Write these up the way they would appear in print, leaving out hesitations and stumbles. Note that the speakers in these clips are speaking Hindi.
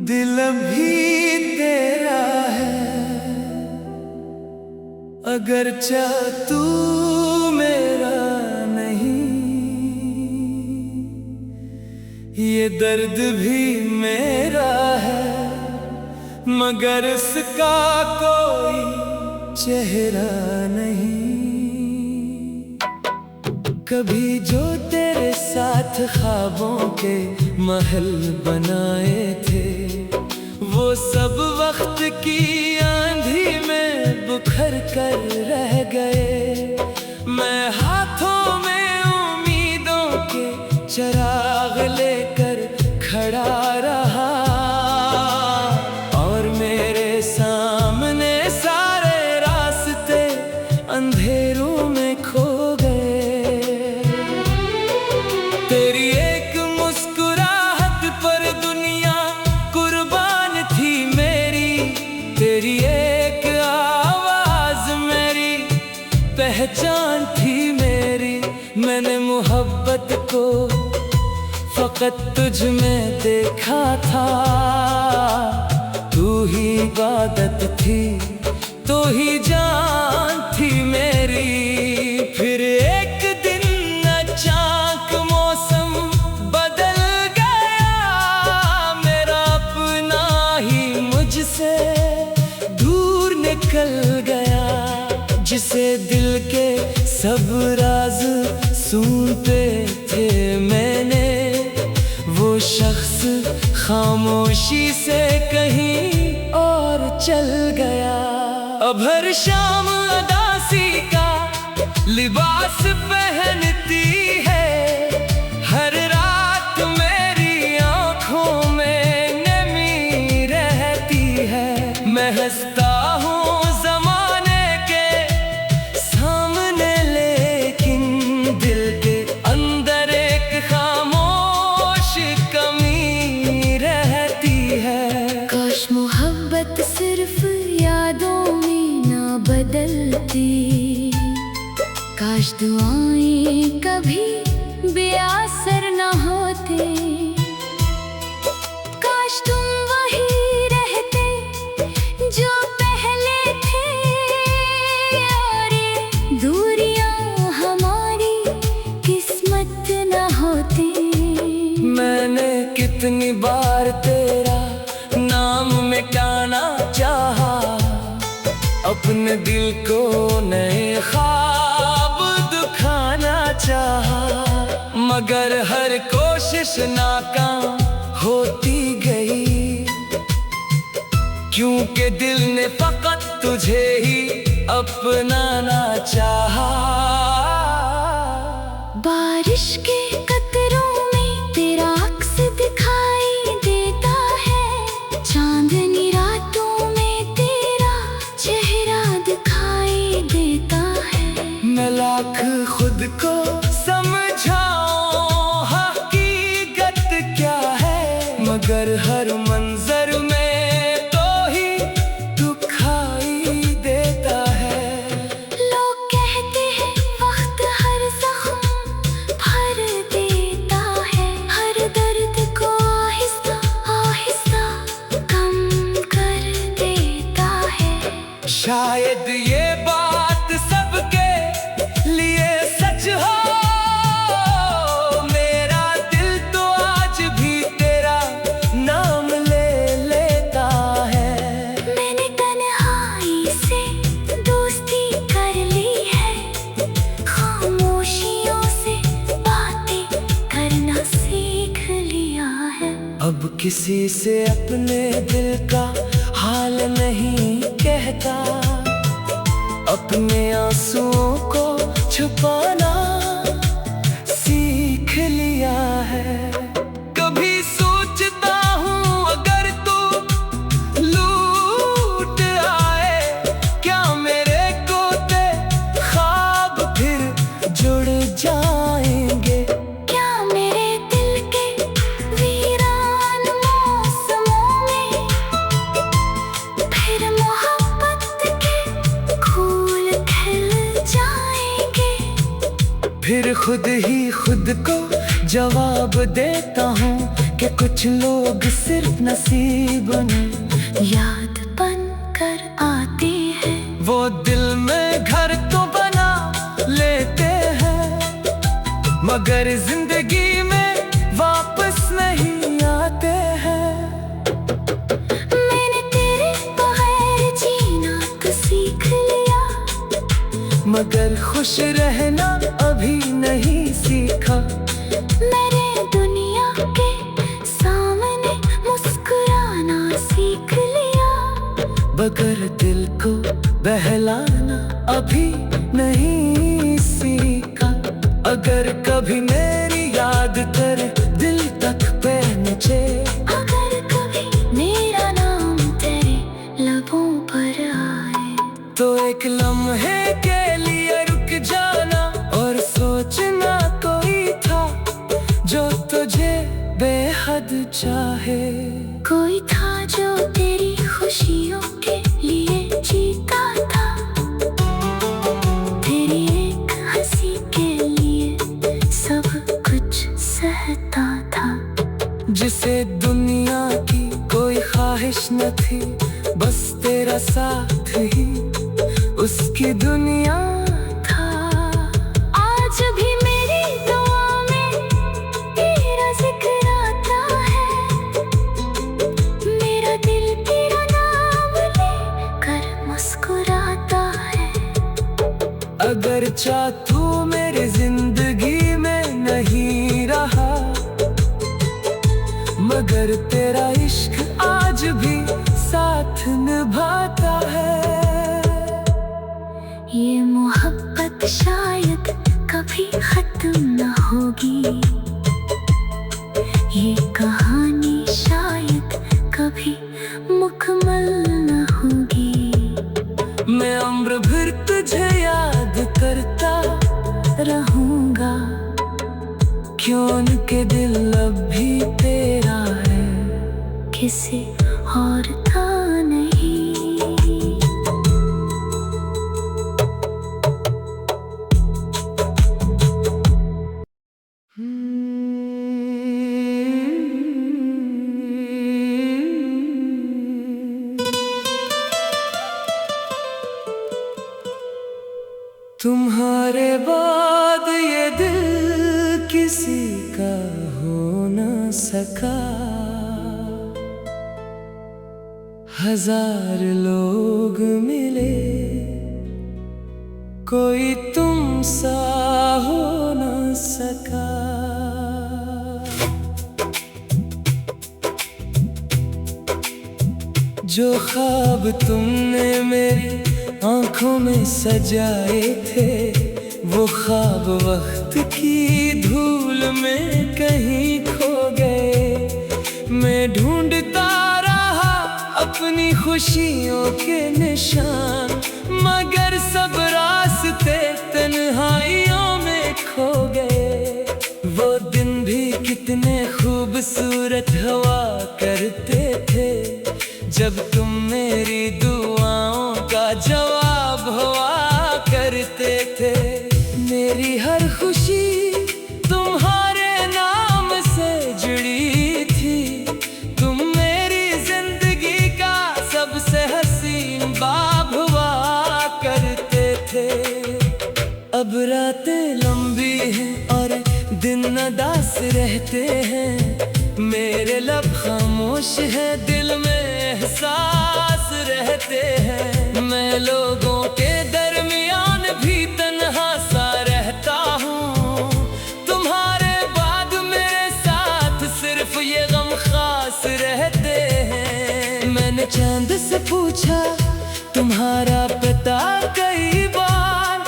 दिल भी तेरा है, अगर चाह तू मेरा नहीं। ये दर्द भी मेरा है, मगर इसका कोई चेहरा नहीं। कभी जो तेरे साथ ख्वाबों के महल बनाए थे, वो सब वक्त की आंधी में बिखर कर रह गए। मैं हाथों में उम्मीदों के चिराग लेकर खड़ा रहा, और मेरे सामने सारे रास्ते अंधेरों में खो गए। तेरी एक मुस्कुराहट पर दुनिया कुर्बान थी मेरी, तेरी एक आवाज मेरी पहचान थी मेरी। मैंने मोहब्बत को फकत तुझ में देखा था, तू ही इबादत थी, तू ही जान थी मेरी। फिर एक दिन अचानक मौसम बदल गया, मेरा अपना ही मुझसे दूर निकल गया। जिसे दिल के सब राज सुनते थे मैंने, वो शख्स खामोशी से कहीं और चल गया। अब हर शाम अदासी का लिबास पहनती है, हर रात मेरी आँखों में नमी रहती है। मैं हंसता हूँ ज़माने के सामने, लेकिन दिल के अंदर एक खामोश कमी रहती है। काश मोहब्बत सिर्फ यादों में ना बदलती, काश दुआएं कभी बेअसर न होते। काश तुम वही रहते जो पहले थे, और ये दूरियां हमारी किस्मत न होती। मैंने कितनी बार तेरा नाम मिटाना चाहा, अपने दिल को नए ख्वाब दिखाना चाहा, मगर हर कोशिश नाकाम होती गई। क्योंकि दिल ने फकत तुझे ही अपनाना चाहा। बारिश के कतरों में तेरा अक्स दिखाई देता है, चांदनी रातों में तेरा चेहरा दिखाई देता है। मैं लाख खुद को समझाऊं हकीकत क्या है, मगर हर मंजर में तो ही दुखाई देता है। लोग कहते हैं वक्त हर जख्म भर देता है, हर दर्द को आहिस्ता आहिस्ता कम कर देता है। शायद ये बात सबके लिए सच हो, मेरा दिल तो आज भी तेरा नाम ले लेता है। मैंने तन्हाई से दोस्ती कर ली है, खामोशियों से बातें करना सीख लिया है। अब किसी से अपने दिल का हाल नहीं कहता, अपने आंसुओं को छुपाना सीख लिया है। कभी सोचता हूँ अगर तू लूट आए, क्या मेरे कोते ख्वाब फिर जुड़ जाएंगे। क्या मेरे दिल के वीरान मौसमों में फिर मोहब्बत के फूल खिल जाएंगे। फिर खुद ही खुद को जवाब देता हूँ कि कुछ लोग सिर्फ नसीब में याद बन कर आती है। वो दिल में घर तो बना लेते हैं, मगर जिंदगी में वापस नहीं आते हैं। मैंने तेरे बगैर जीना तो सीख लिया, मगर खुश रहना अभी नहीं सीखा। मैंने दुनिया के सामने मुस्कुराना सीख लिया, मगर दिल को बहलाना अभी नहीं सीखा। अगर कभी मेरी याद तेरे दिल तक पहुंचे, अगर कभी मेरा नाम तेरे लबों पर आए, तो एक लम्हे के लिए रुक जाना और सोचना कोई था जो तुझे बेहद चाहे। कोई था जो तेरी खुशियों के लिए जीता था, तेरी एक हंसी के लिए सब कुछ सहता था। जिसे दुनिया की कोई ख्वाहिश न थी, बस तेरा साथ ही उसकी दुनिया था। आज भी मेरी दुआ में तेरा जिक्र आता है, मेरा दिल तेरा नाम लेकर मुस्कुराता है। अगर चाह तू मेरी जिंदगी में नहीं रहा, मगर तेरा इश्क आज भी साथ निभाता है। ये मोहब्बत शायद कभी खत्म न होगी, ये कहानी शायद कभी मुकम्मल न होगी। मैं उम्र भर तुझे याद करता रहूंगा, क्यों के दिल अब भी तेरा है, किसी और का नहीं। तुम्हारे बाद ये दिल किसी का हो न सका। हजार लोग मिले, कोई तुम सा हो न सका। जो ख्वाब तुमने मेरी आंखों में सजाए थे, वो ख्वाब वक्त की धूल में कहीं खो गए। मैं ढूंढता रहा अपनी खुशियों के निशान, मगर सब रास्ते तन्हाइयों में खो गए। वो दिन भी कितने खूबसूरत हुआ करते थे, जब तुम मेरी दुआओं का जवाब हुआ करते थे। मेरी हर खुशी तुम्हारे नाम से जुड़ी थी, तुम मेरी जिंदगी का सबसे हसीन बाब हुआ करते थे। अब रातें लंबी हैं और दिन उदास रहते हैं, मेरे लब खामोश है, दिल में एहसास रहते हैं। मैं लोगों के दरमियान भी तन्हा सा रहता हूँ, तुम्हारे बाद मेरे साथ सिर्फ ये गम खास रहते हैं। मैंने चांद से पूछा तुम्हारा पता कई बार,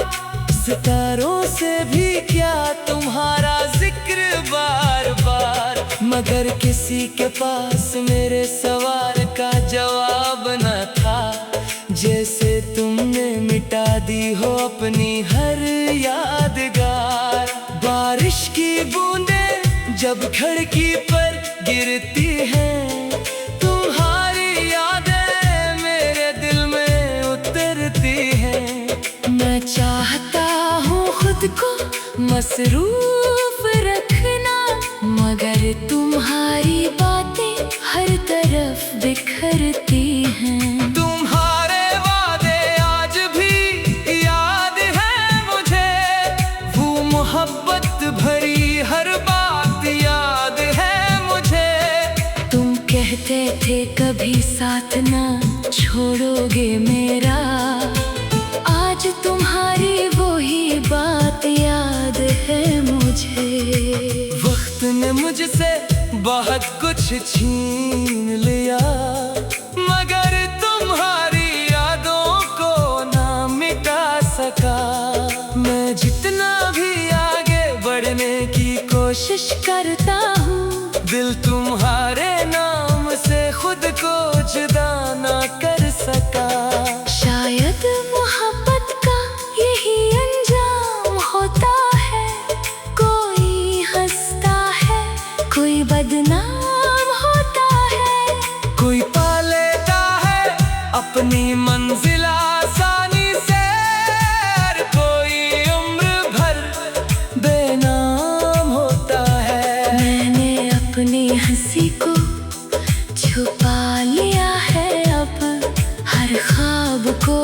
सितारों से भी क्या तुम्हारा जिक्र बार बार, मगर किसी के पास मेरे सवाल का जवाब न था। जैसे तुमने मिटा दी हो अपनी हर यादगार। बारिश की बूंदें जब खिड़की पर गिरती हैं, तुम्हारी यादें मेरे दिल में उतरती हैं। मैं चाहता हूँ खुद को मसरूफ रखना, मगर तुम्हारी बातें हर तरफ बिखरती हैं। तुम्हारे वादे आज भी याद है मुझे, वो मोहब्बत भरी हर बात याद है मुझे। तुम कहते थे कभी साथ ना छोड़ोगे मेरा, आज तुम्हारी वही बात याद है मुझे। वक्त ने मुझसे बहुत कुछ छीन लिया, मगर तुम्हारी यादों को ना मिटा सका। मैं जितना भी आगे बढ़ने की कोशिश करता हूँ, दिल तुम्हारे नाम से खुद को जुदा ना कर सका। शायद मोहब्बत का यही अंजाम होता है, कोई हंसता है, कोई बदनाम होता है, कोई पा लेता है अपनी मंजिल आसानी से, और कोई उम्र भर बेनाम होता है। मैंने अपनी हंसी को छुपा लिया है, अब हर ख्वाब को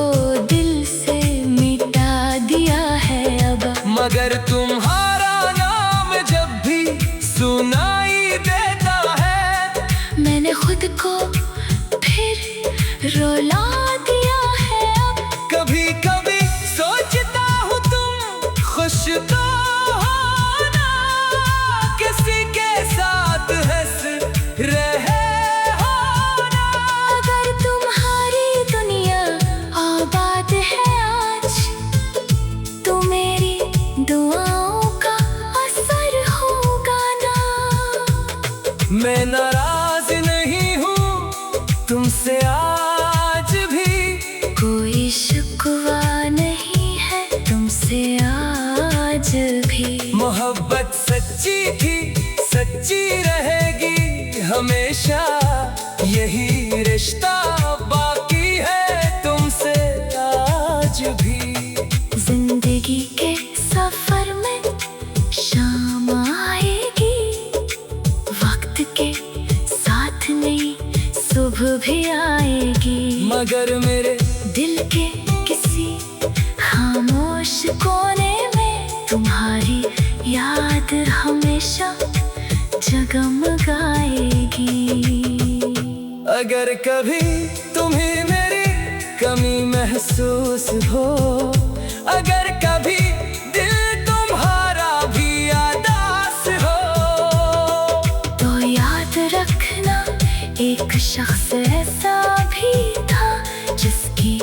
दिल से मिटा दिया है अब। मगर तुम्हारा नाम जब भी सुनाई देता है, मैंने खुद को फिर रुला दिया है अब। कभी कभी सोचता हूँ तुम खुश तो हो ना, किसी के साथ हंस रहे हो ना। अगर तुम्हारी दुनिया आबाद है आज, तो मेरी दुआओं का असर होगा ना। मैं नाराज नहीं हूँ तुमसे आज भी, कोई शिकवा नहीं है तुमसे आज भी। मोहब्बत सच्ची थी, सच्ची रहेगी हमेशा, यही रिश्ता बाकी है तुमसे आज भी। जिंदगी के सफर में शाम आएगी, वक्त के साथ नई सुबह भी आएगी, मगर मेरे दिल के किसी खामोश कोने में तुम्हारी याद हमेशा जगमगाएगी। अगर कभी तुम्हें मेरी कमी महसूस हो, अगर कभी दिल तुम्हारा भी उदास हो, तो याद रखना एक शख्स ऐसा भी था, जिसकी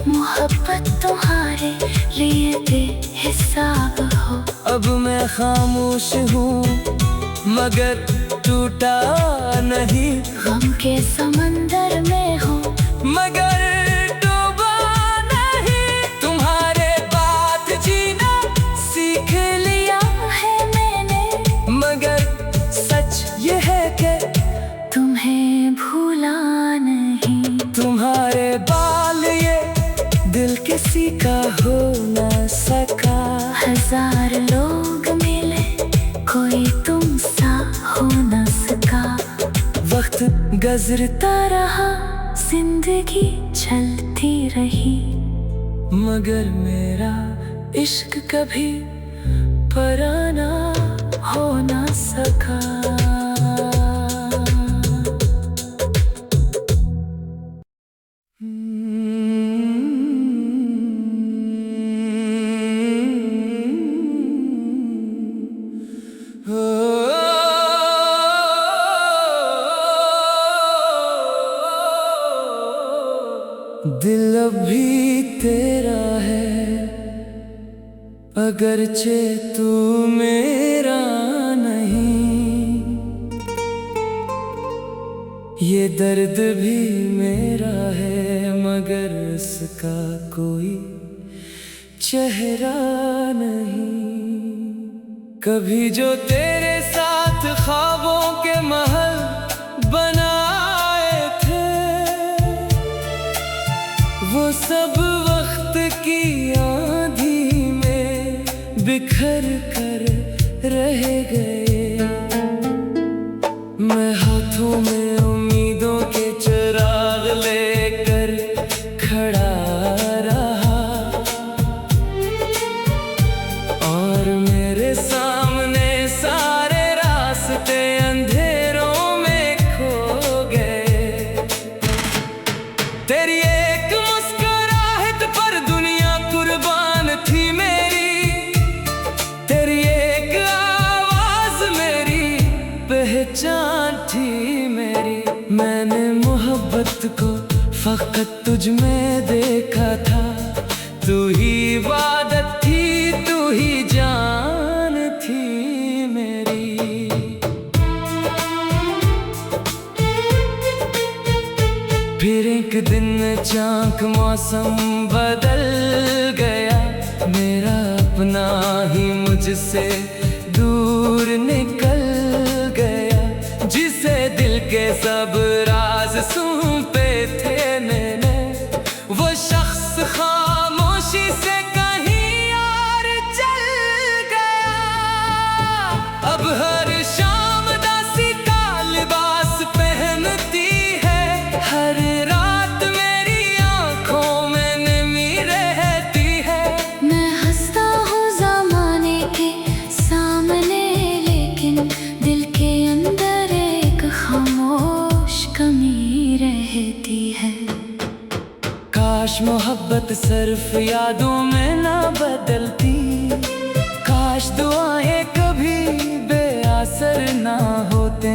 मोहब्बत तुम्हारे लिए बेहिसाब हो। अब मैं खामोश हूँ मगर टूटा नहीं, गम के समंदर में हो मगर डूबा नहीं। तुम्हारे बात जीना सीख लिया है मैंने, मगर सच ये है कि तुम्हें भूला नहीं। तुम्हारे बाल ये दिल किसी का हो न सका। हजार लोग मिले कोई तुम सा हो न सका। वक्त गुजरता रहा जिंदगी चलती रही, मगर मेरा इश्क कभी पराना हो न सका। दिल अभी तेरा है अगरचे तू मेरा नहीं, ये दर्द भी मेरा है मगर उसका कोई चेहरा नहीं। कभी जो तेरे साथ ख्वाबों के महल बनाए थे, वो सब वक्त की आंधी में बिखर कर रह गए। मैं हाथों में उम्मीदों के चिराग लेकर खड़ा रहा, और मेरे सामने सारे रास्ते अंधेरों में खो गए। तेरी एक मुस्कुराहट पर दुनिया कुर्बान थी मेरी, तेरी एक आवाज मेरी पहचान थी मेरी। मैंने मोहब्बत को फकत तुझ में देखा था, तू ही इबादत थी, तू ही जान थी मेरी। फिर एक दिन अचानक मौसम बदल गया, मेरा अपना ही मुझसे दूर निकल गया। जिसे दिल के सब राज सौंपे थे मैंने, वो शख्स खामोशी से कहीं और चल गया। अब हर शाम दासी का लिबास पहनती है, हर रात मेरी आंखों में नमी रहती है। मैं हंसता हूँ ज़माने के सामने, लेकिन दिल के अंदर एक खामोश कमी रहती है। काश मोहब्बत सिर्फ यादों में ना बदलती, काश दुआएं कभी बेअसर ना होते।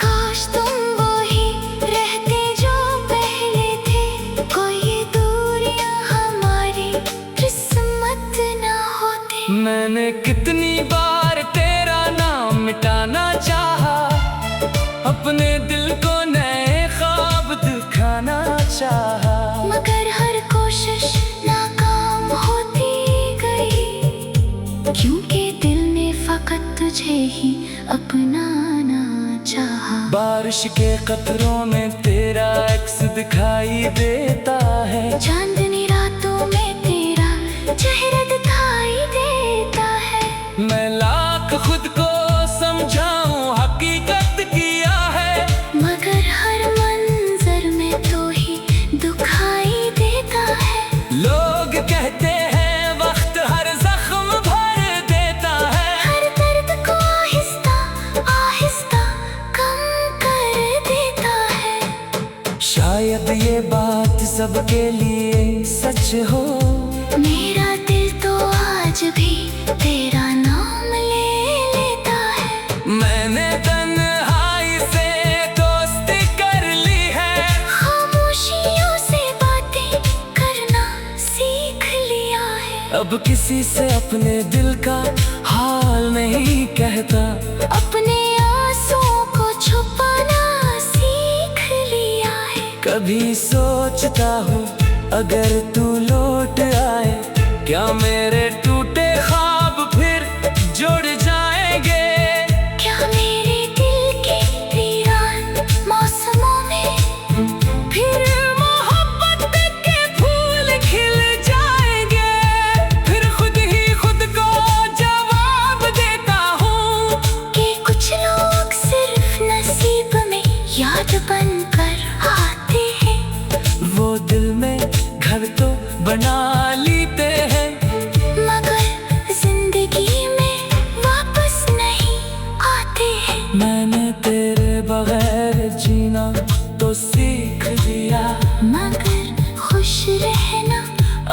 काश तुम वो ही रहते जो पहले थे, कोई दूरियां हमारी किस्मत ना होती। मैंने कितनी बार तेरा नाम मिटाना चाहा, अपने दिल को नए ख्वाब दिखाना चाहा, मगर हर कोशिश नाकाम होती गई, क्योंकि दिल ने फकत तुझे ही अपनाना चाहा। बारिश के कतरों में तेरा अक्स दिखाई देता है, चांदनी रातों में तेरा चेहरा दिखाई देता है। मैं लाख खुद को समझाऊं हकीकत किया है, मगर हर मंजर में तो ही दुखाई देता है। लोग कहते हैं वक्त हर जख्म भर देता है, हर दर्द को आहिस्ता आहिस्ता कम कर देता है। शायद ये बात सबके लिए सच हो, मेरा दिल तो आज भी तेरा नाम ले लेता है। मैंने तन्हाई से दोस्ती कर ली है, खामोशियों से बातें करना सीख लिया है। अब किसी से अपने दिल का हाल नहीं कहता, अपने आंसुओं को छुपाना सीख लिया है। कभी सोचता हूँ अगर तू लौट आए, क्या मेरे टूटे ख्वाब फिर जुड़ जाएंगे। क्या मेरे दिल के वीरान मौसमों में फिर मोहब्बत के फूल खिल जाएंगे। फिर खुद ही खुद को जवाब देता हूँ कि कुछ लोग सिर्फ नसीब में याद बनकर आते हैं। वो दिल में घर तो बना लेते हैं, मगर जिंदगी में वापस नहीं आते हैं। मैंने तेरे बगैर जीना तो सीख लिया, मगर खुश रहना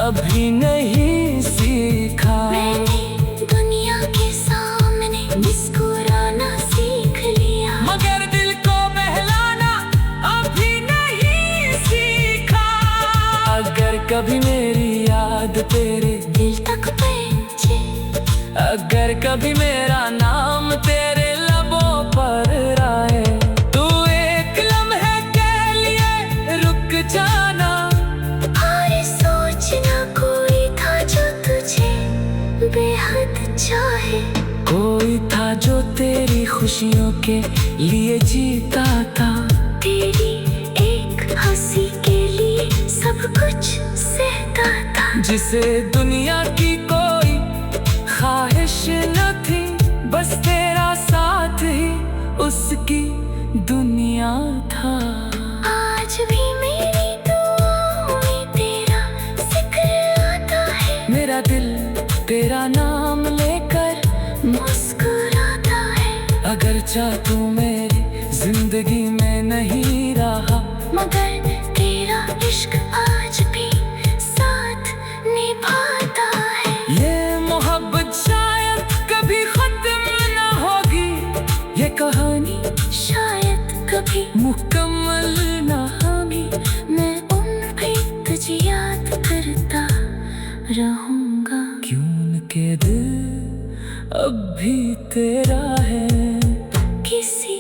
अभी नहीं सीखा। मैंने दुनिया के सामने मुस्कुराना सीख लिया, मगर दिल को बहलाना अभी नहीं सीखा। अगर कभी मेरी याद तेरे दिल तक पहुंचे, अगर कभी मेरा नाम तेरे लबों पर आए, तू एक लम्हे के लिए रुक जाना। और सोचना कोई था जो तुझे बेहद चाहे, कोई था जो तेरी खुशियों के लिए जीता था। तेरी एक हंसी के लिए सब कुछ सहता था। जिसे दुनिया की कोई ख्वाहिश न थी बस तेरा साथ ही उसकी दुनिया था। आज भी मेरी दुआओं में तेरा जिक्र आता है। मेरा दिल तेरा नाम लेकर मुस्कुराता है। अगर चाह तू मेरी जिंदगी में नहीं रहा, मगर तेरा इश्क आज भी साथ निभाता है। ये मोहब्बत शायद कभी खत्म ना होगी, ये कहानी शायद कभी मुकम्मल ना होगी। मैं उन भी तुझे याद करता रहूंगा, क्यों के दिल अब भी तेरा है। किसी